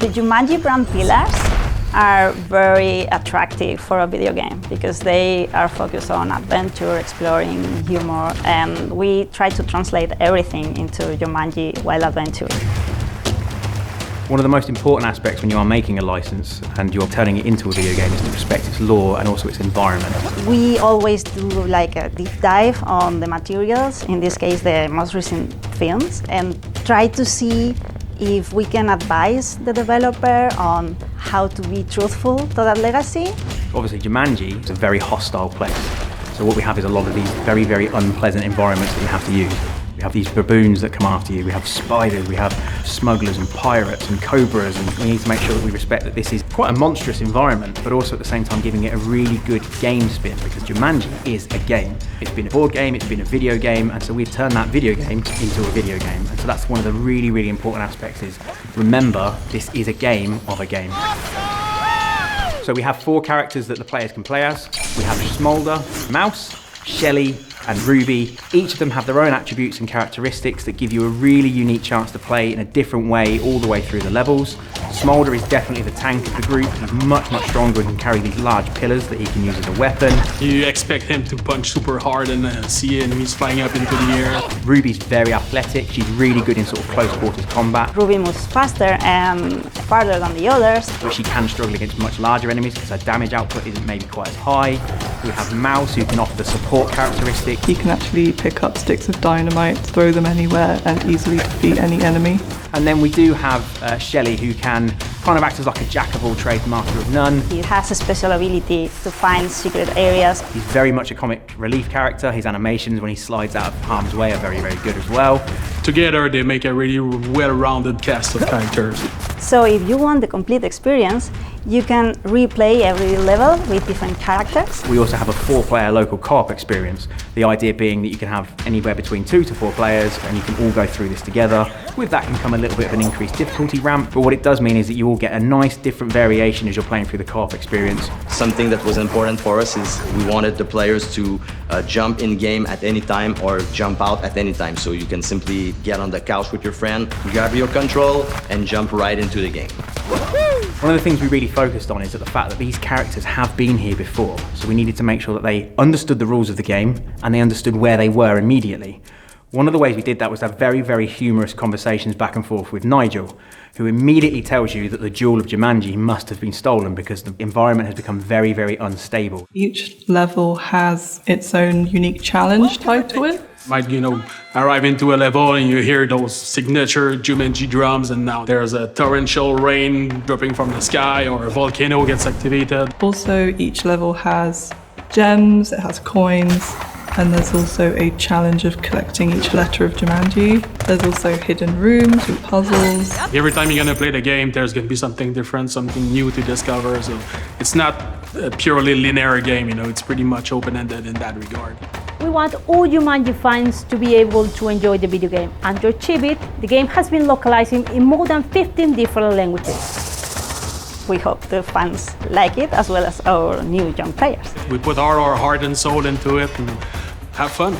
The Jumanji brand pillars are very attractive for a video game because they are focused on adventure, exploring, humor, and we try to translate everything into Jumanji Wild Adventure. One of the most important aspects when you are making a license and you're turning it into a video game is to respect its lore and also its environment. We always do like a deep dive on the materials, in this case the most recent films, and try to see if we can advise the developer on how to be truthful to that legacy. Obviously Jumanji is a very hostile place. So what we have is a lot of these very, very unpleasant environments that you have to use. We have these baboons that come after you, we have spiders, we have smugglers and pirates and cobras, and we need to make sure that we respect that this is quite a monstrous environment, but also at the same time giving it a really good game spin, because Jumanji is a game. It's been a board game, it's been a video game, and so we've turned that video game into a video game. And so that's one of the really, really important aspects is, remember, this is a game of a game. So we have 4 characters that the players can play as. We have Smolder, Mouse, Shelly, and Ruby. Each of them have their own attributes and characteristics that give you a really unique chance to play in a different way all the way through the levels. Smolder is definitely the tank of the group. He's much, much stronger and can carry these large pillars that he can use as a weapon. You expect him to punch super hard and see enemies flying up into the air. Ruby's very athletic. She's really good in sort of close quarters combat. Ruby moves faster and farther than the others. But she can struggle against much larger enemies because her damage output isn't maybe quite as high. We have Mouse, who can offer the support characteristic. He can actually pick up sticks of dynamite, throw them anywhere, and easily defeat any enemy. And then we do have Shelly, who can kind of act as like a jack of all trades, master of none. He has a special ability to find secret areas. He's very much a comic relief character. His animations when he slides out of harm's way are very, very good as well. Together they make a really well-rounded cast of characters. So if you want the complete experience, you can replay every level with different characters. We also have a 4-player local co-op experience. The idea being that you can have anywhere between 2 to 4 players and you can all go through this together. With that can come a little bit of an increased difficulty ramp, but what it does mean is that you all get a nice different variation as you're playing through the co-op experience. Something that was important for us is we wanted the players to jump in game at any time or jump out at any time. So you can simply get on the couch with your friend, grab your control and jump right into the game. One of the things we really focused on is that the fact that these characters have been here before. So we needed to make sure that they understood the rules of the game and they understood where they were immediately. One of the ways we did that was to have very, very humorous conversations back and forth with Nigel, who immediately tells you that the jewel of Jumanji must have been stolen because the environment has become very, very unstable. Each level has its own unique challenge tied to it. Might, arrive into a level and you hear those signature Jumanji drums and now there's a torrential rain dropping from the sky or a volcano gets activated. Also, each level has gems, it has coins, and there's also a challenge of collecting each letter of Jumanji. There's also hidden rooms with puzzles. Every time you're gonna play the game, there's gonna be something different, something new to discover. So it's not a purely linear game, it's pretty much open-ended in that regard. We want all Jumanji fans to be able to enjoy the video game, and to achieve it, the game has been localized in more than 15 different languages. We hope the fans like it as well as our new young players. We put all our heart and soul into it and have fun.